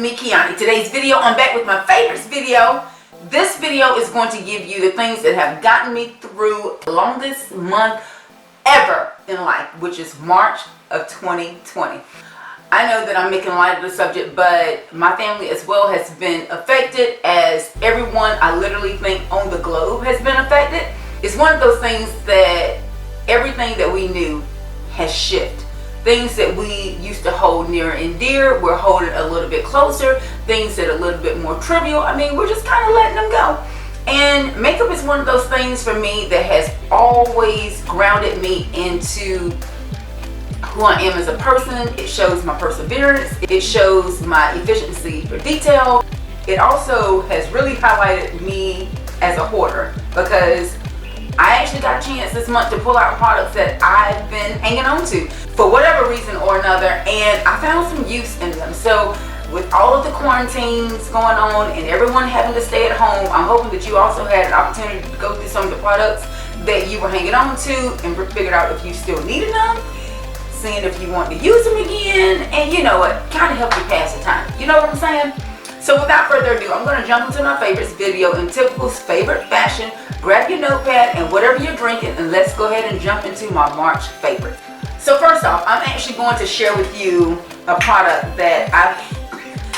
me, Kiani. Today's video, I'm back with my favorites video. This video is going to give you the things that have gotten me through the longest month ever in life, which is March of 2020. I know that I'm making light of the subject, but my family as well has been affected, as everyone I literally think on the globe has been affected. It's one of those things that everything that we knew has shifted. Things that we used to hold near and dear, we're holding a little bit closer. Things that are a little bit more trivial, we're just kind of letting them go. And makeup is one of those things for me that has always grounded me into who I am as a person. It shows my perseverance. It shows my efficiency for detail. It also has really highlighted me as a hoarder, because I actually got a chance this month to pull out products that I've been hanging on to for whatever reason or another, and I found some use in them. So with all of the quarantines going on and everyone having to stay at home, I'm hoping that you also had an opportunity to go through some of the products that you were hanging on to and figured out if you still needed them, seeing if you want to use them again, and you know what, kind of help you pass the time. You know what I'm saying? So without further ado, I'm going to jump into my favorites video in typical favorite fashion. Grab your notepad and whatever you're drinking, and let's go ahead and jump into my March favorite. So first off, I'm actually going to share with you a product that I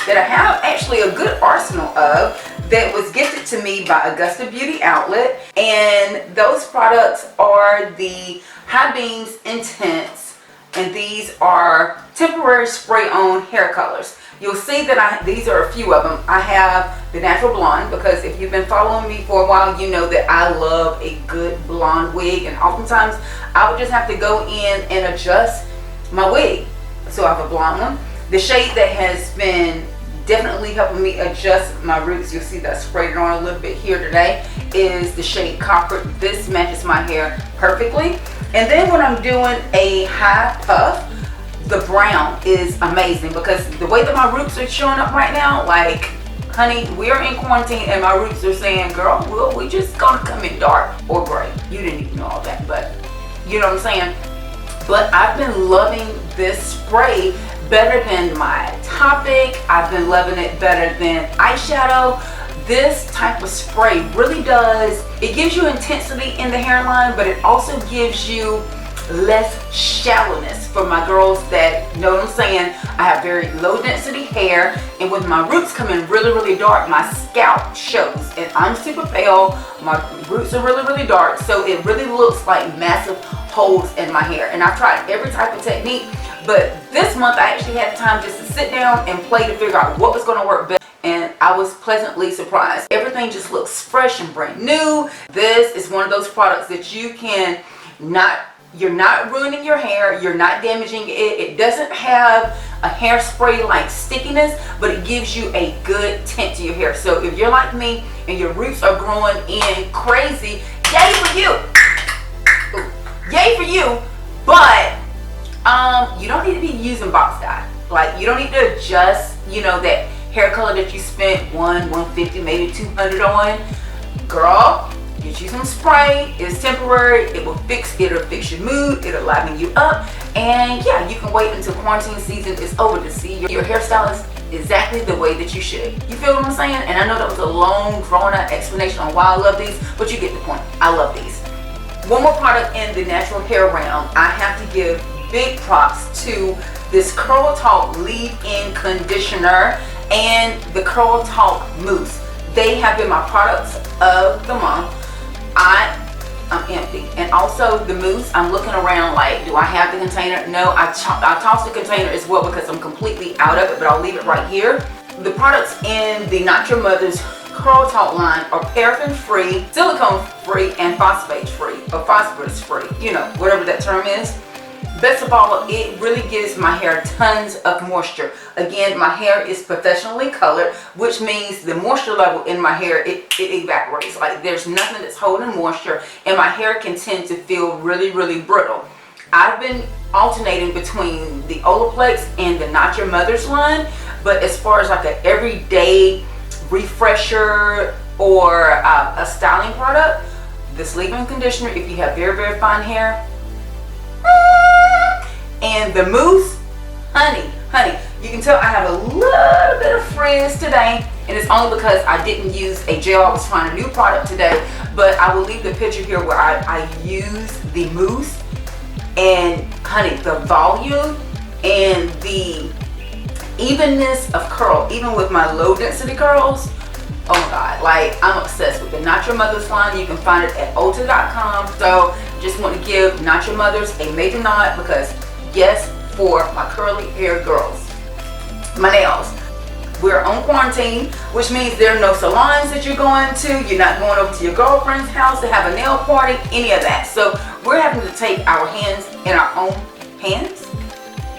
have actually a good arsenal of, that was gifted to me by Augusta Beauty Outlet, and those products are the High Beams Intense, and these are temporary spray-on hair colors. You'll see that these are a few of them. I have the Natural Blonde, because if you've been following me for a while, you know that I love a good blonde wig, and oftentimes I would just have to go in and adjust my wig. So I have a blonde one. The shade that has been definitely helping me adjust my roots, you'll see that I sprayed it on a little bit here today, is the shade Copper. This matches my hair perfectly. And then when I'm doing a high puff, the brown is amazing, because the way that my roots are showing up right now, like, honey, we are in quarantine and my roots are saying, girl, well, we just gonna come in dark or gray. You didn't even know all that, but you know what I'm saying? But I've been loving this spray better than my Topic. I've been loving it better than eyeshadow. This type of spray really does, it gives you intensity in the hairline, but it also gives you less shallowness for my girls that know what I'm saying. I have very low density hair, and with my roots coming really dark, my scalp shows, and I'm super pale. My roots are really dark, so it really looks like massive holes in my hair. And I've tried every type of technique, but this month I actually had time just to sit down and play to figure out what was going to work best, and I was pleasantly surprised. Everything just looks fresh and brand new. This is one of those products that you're not ruining your hair, you're not damaging it. It doesn't have a hairspray like stickiness, but it gives you a good tint to your hair. So if you're like me and your roots are growing in crazy, yay for you. Ooh, yay for you. But you don't need to be using box dye. Like, you don't need to adjust, that hair color that you spent $150, maybe $200 on. Girl, get you some spray. It's temporary. It'll fix your mood. It'll liven you up. And yeah, you can wait until quarantine season is over to see your hairstylist exactly the way that you should. You feel what I'm saying? And I know that was a long, drawn out explanation on why I love these, but you get the point. I love these. One more product in the natural hair realm. I have to give big props to this Curl Talk Leave-In Conditioner and the Curl Talk Mousse. They have been my products of the month. I'm empty. And also the mousse, I'm looking around like, do I have the container? No, I tossed the container as well, because I'm completely out of it, but I'll leave it right here. The products in the Not Your Mother's Curl Talk line are paraffin free, silicone free, and phosphate free, or phosphorus free, whatever that term is. Best of all, it really gives my hair tons of moisture. Again, my hair is professionally colored, which means the moisture level in my hair, it evaporates. Like, there's nothing that's holding moisture, and my hair can tend to feel really brittle. I've been alternating between the Olaplex and the Not Your Mother's line, but as far as like an everyday refresher or a styling product, this leave-in conditioner, if you have very fine hair, and the mousse, honey, You can tell I have a little bit of frizz today, and it's only because I didn't use a gel. I was trying a new product today, but I will leave the picture here where I use the mousse, and honey, the volume and the evenness of curl, even with my low density curls. Oh my God, like I'm obsessed with the Not Your Mother's line. You can find it at Ulta.com. So just want to give Not Your Mother's a major nod, because yes, for my curly hair girls. My nails. We're on quarantine, which means there are no salons that you're going to. You're not going over to your girlfriend's house to have a nail party, any of that. So we're having to take our hands in our own hands.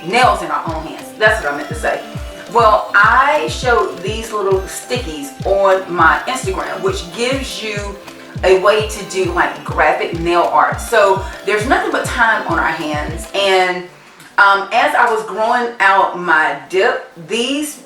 Nails in our own hands. That's what I meant to say. Well, I showed these little stickies on my Instagram, which gives you a way to do like graphic nail art. So there's nothing but time on our hands. And as I was growing out my dip, these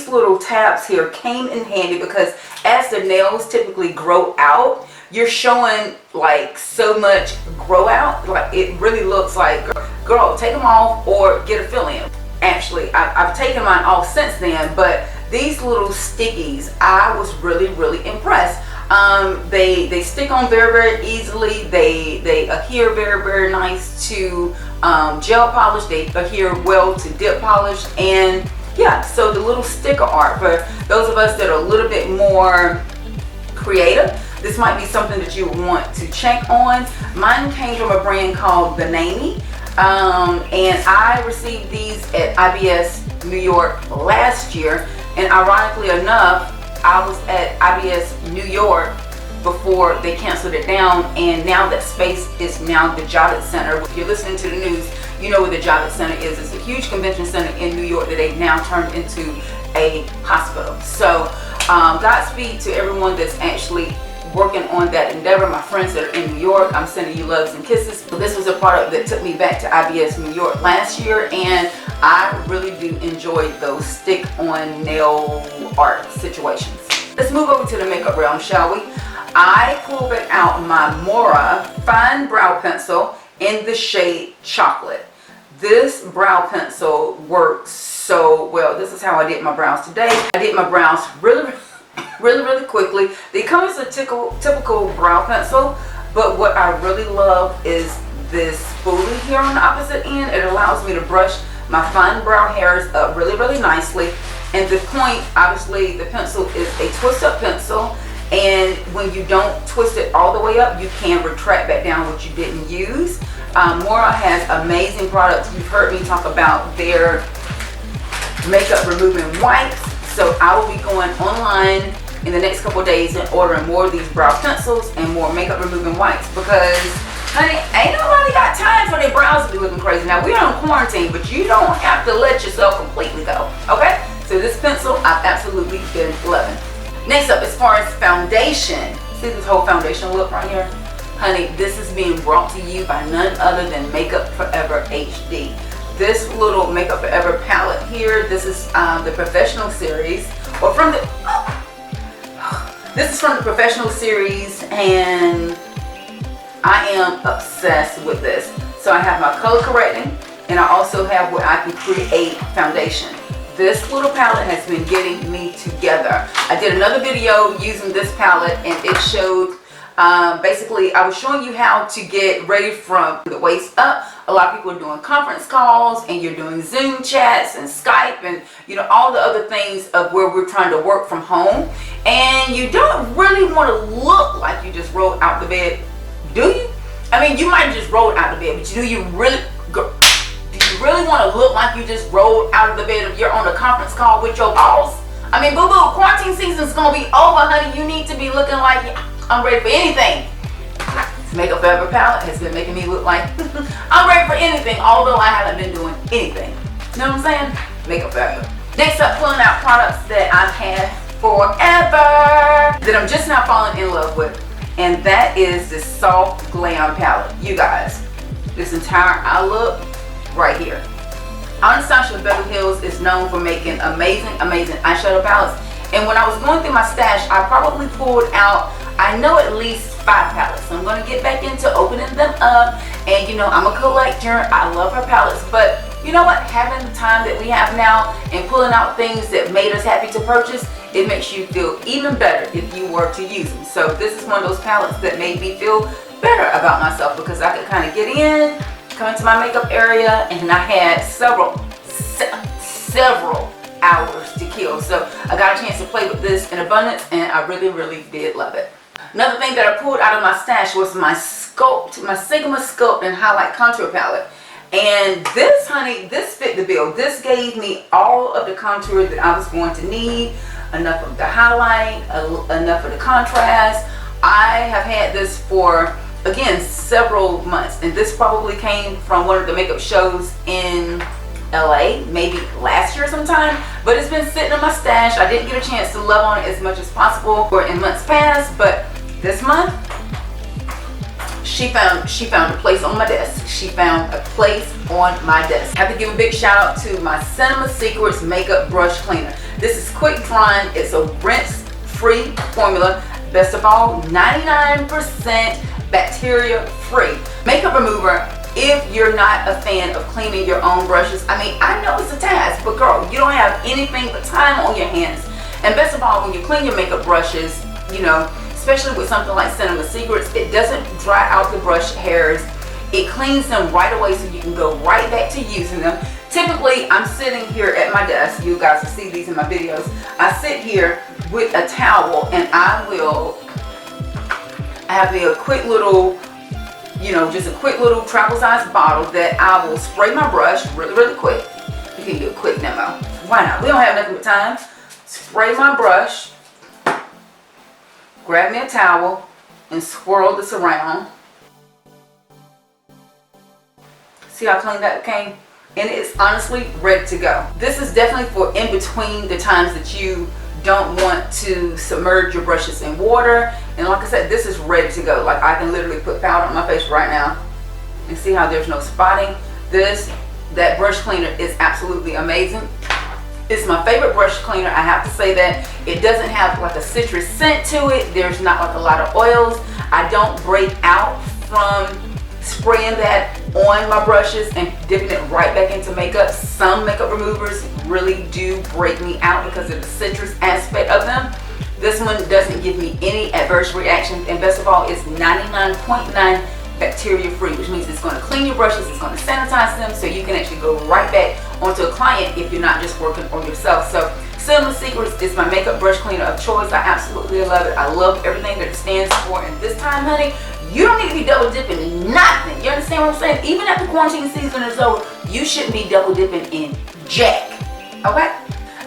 little tabs here came in handy, because as the nails typically grow out, you're showing like so much grow out. Like it really looks like, girl, take them off or get a fill in. Actually, I've taken mine off since then, but these little stickies, I was really impressed. They stick on very easily. They adhere very nice to gel polish. They adhere well to dip polish. And yeah, so the little sticker art, for those of us that are a little bit more creative, this might be something that you want to check on. Mine came from a brand called Banani. And I received these at IBS New York last year, and ironically enough, I was at IBS New York before they canceled it down, and now that space is now the Javits Center. If you're listening to the news, you know where the Javits Center is. It's a huge convention center in New York that they've now turned into a hospital. So Godspeed to everyone that's actually working on that endeavor. My friends that are in New York, I'm sending you loves and kisses. So this was a product that took me back to IBS New York last year, and I really do enjoy those stick on nail art situations. Let's move over to the makeup realm, shall we? I pulled back out my Mora fine brow pencil in the shade Chocolate. This brow pencil works so well. This is how I did my brows today. I did my brows really quickly. They come as a typical brow pencil, but what I really love is this spoolie here on the opposite end. It allows me to brush my fine brow hairs up really nicely. And the point, obviously, the pencil is a twist up pencil, and when you don't twist it all the way up, you can retract back down what you didn't use. Mora has amazing products. You've heard me talk about their makeup removing wipes, so I will be going online in the next couple days and ordering more of these brow pencils and more makeup removing wipes, because honey, ain't nobody got time for their brows to be looking crazy. Now we're on quarantine, but you don't have to let yourself completely go, okay? So this pencil I've absolutely been loving. Next up, as far as foundation, see this whole foundation look right here? Honey, this is being brought to you by none other than Makeup Forever HD. This little Makeup Forever palette here, this is the Professional series, or from the, this is from the Professional series, and I am obsessed with this. So I have my color correcting, and I also have where I can create foundation. This little palette has been getting me together. I did another video using this palette, and it showed, basically I was showing you how to get ready from the waist up. A lot of people are doing conference calls, and you're doing Zoom chats and Skype, and you know, all the other things of where we're trying to work from home, and you don't really want to look like you just rolled out the bed, do you? I mean, you might just roll out of the bed, but do you really want to look like you just rolled out of the bed if you're on a conference call with your boss? I mean, boo-boo, quarantine season's gonna be over, honey. You need to be looking like I'm ready for anything. This Makeup Forever palette has been making me look like I'm ready for anything, although I haven't been doing anything. You know what I'm saying? Makeup Forever. Next up, pulling out products that I've had forever, that I'm just now falling in love with, and that is this Soft Glam palette. You guys, this entire eye look right here. Anastasia Beverly Hills is known for making amazing eyeshadow palettes, and when I was going through my stash, I probably pulled out, I know, at least 5 palettes. So I'm going to get back into opening them up, and you know, I'm a collector. I love her palettes, but you know what, having the time that we have now and pulling out things that made us happy to purchase, it makes you feel even better if you were to use them. So this is one of those palettes that made me feel better about myself, because I could kind of get in, come into my makeup area, and I had several hours to kill. So I got a chance to play with this in abundance, and I really did love it. Another thing that I pulled out of my stash was my Sigma Sculpt and Highlight Contour Palette. And this, honey, this fit the bill. This gave me all of the contour that I was going to need, enough of the highlight, enough of the contrast. I have had this for, again, several months, and this probably came from one of the makeup shows in LA, maybe last year sometime, but it's been sitting in my stash. I didn't get a chance to love on it as much as possible or in months past, but this month she found a place on my desk. She found a place on my desk. I have to give a big shout out to my Cinema Secrets Makeup Brush Cleaner. This is quick drying. It's a rinse-free formula. Best of all, 99% bacteria free makeup remover. If you're not a fan of cleaning your own brushes, I mean, I know it's a task, but girl, you don't have anything but time on your hands. And best of all, when you clean your makeup brushes, you know, especially with something like Cinema Secrets, it doesn't dry out the brush hairs. It cleans them right away so you can go right back to using them. Typically, I'm sitting here at my desk. You guys will see these in my videos. I sit here with a towel, and I have a quick little, you know, just a quick little travel size bottle that I will spray my brush really quick. You can do a quick demo. Why not? We don't have nothing but time. Spray my brush, grab me a towel, and swirl this around. See how clean that came? And it's honestly ready to go. This is definitely for in between the times that you don't want to submerge your brushes in water. And like I said, this is ready to go. Like, I can literally put powder on my face right now and see how there's no spotting. That brush cleaner is absolutely amazing. It's my favorite brush cleaner. I have to say that. It doesn't have like a citrus scent to it. There's not like a lot of oils. I don't break out from spraying that on my brushes and dipping it right back into makeup. Some makeup removers really do break me out because of the citrus aspect of them. This one doesn't give me any adverse reactions, and best of all, it's 99.9 bacteria free, which means it's going to clean your brushes, it's going to sanitize them, so you can actually go right back onto a client if you're not just working on yourself. So Cinema Secrets is my makeup brush cleaner of choice. I absolutely love it. I love everything that it stands for, and this time, honey, you don't need to be double dipping in nothing. You understand what I'm saying? Even after quarantine season is over, you shouldn't be double dipping in jack. Okay?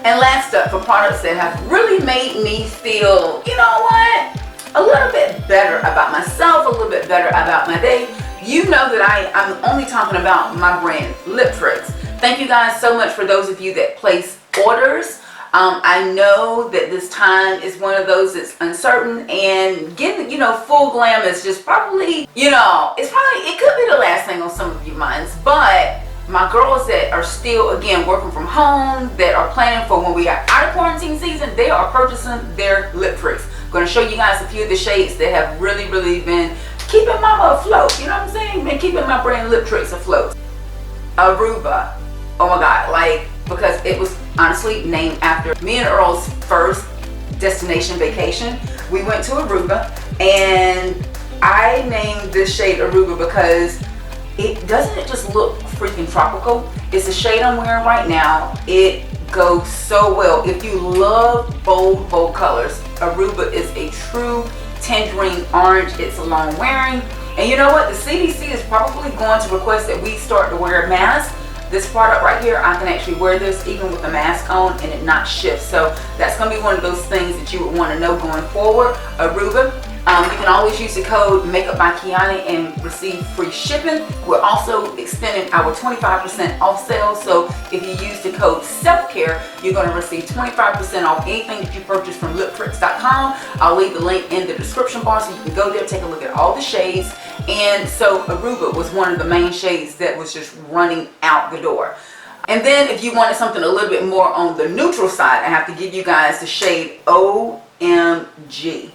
And last up, for products that have really made me feel, you know what, a little bit better about myself, a little bit better about my day. You know that I'm only talking about my brand, Lip Tricks. Thank you guys so much for those of you that place orders. I know that this time is one of those that's uncertain, and getting, you know, full glam is just probably, you know, it could be the last thing on some of your minds. But my girls that are still, again, working from home, that are planning for when we are out of quarantine season, they are purchasing their Lip Tricks. I'm going to show you guys a few of the shades that have really been keeping mama afloat. You know what I'm saying? Been keeping my brand Lip Tricks afloat. Aruba. Oh my God, like, because it was honestly named after me and Earl's first destination vacation. We went to Aruba, and I named this shade Aruba because it doesn't just look freaking tropical. It's the shade I'm wearing right now. It goes so well. If you love bold colors, Aruba is a true tangerine orange. It's long wearing, and you know what? The CDC is probably going to request that we start to wear masks. This product right here, I can actually wear this even with the mask on and it not shift. So that's going to be one of those things that you would want to know going forward. Aruba. You can always use the code Makeup by Kiani and receive free shipping. We're also extending our 25% off sale. So if you use the code SELFCARE, you're going to receive 25% off anything that you purchase from liptricks.com. I'll leave the link in the description bar so you can go there, take a look at all the shades. And so Aruba was one of the main shades that was just running out the door. And then if you wanted something a little bit more on the neutral side, I have to give you guys the shade OMG.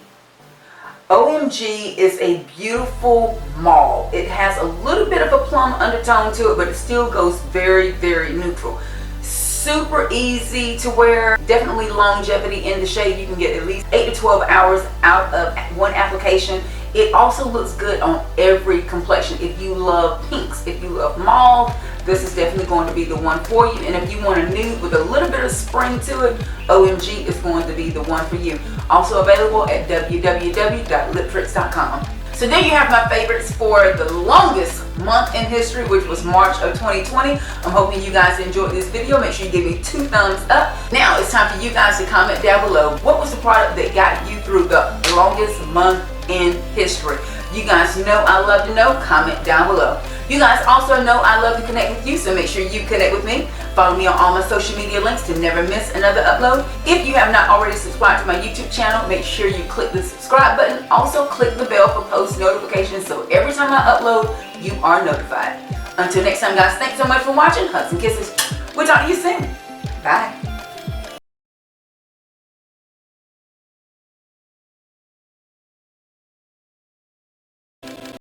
OMG is a beautiful mauve. It has a little bit of a plum undertone to it, but it still goes very, very neutral. Super easy to wear, definitely longevity in the shade. You can get at least 8 to 12 hours out of one application. It also looks good on every complexion. If you love pinks, if you love mauve, this is definitely going to be the one for you. And if you want a nude with a little bit of spring to it, OMG is going to be the one for you. Also available at www.liptricks.com. So there you have my favorites for the longest month in history, which was March of 2020. I'm hoping you guys enjoyed this video. Make sure you give me 2 thumbs up. Now it's time for you guys to comment down below. What was the product that got you through the longest month in history? You guys know I love to know. Comment down below. You guys also know I love to connect with you, so make sure you connect with me. Follow me on all my social media links to never miss another upload. If you have not already subscribed to my YouTube channel, make sure you click the subscribe button. Also click the bell for post notifications, so every time I upload, you are notified. Until next time, guys, thanks so much for watching. Hugs and kisses. We'll talk to you soon. Bye.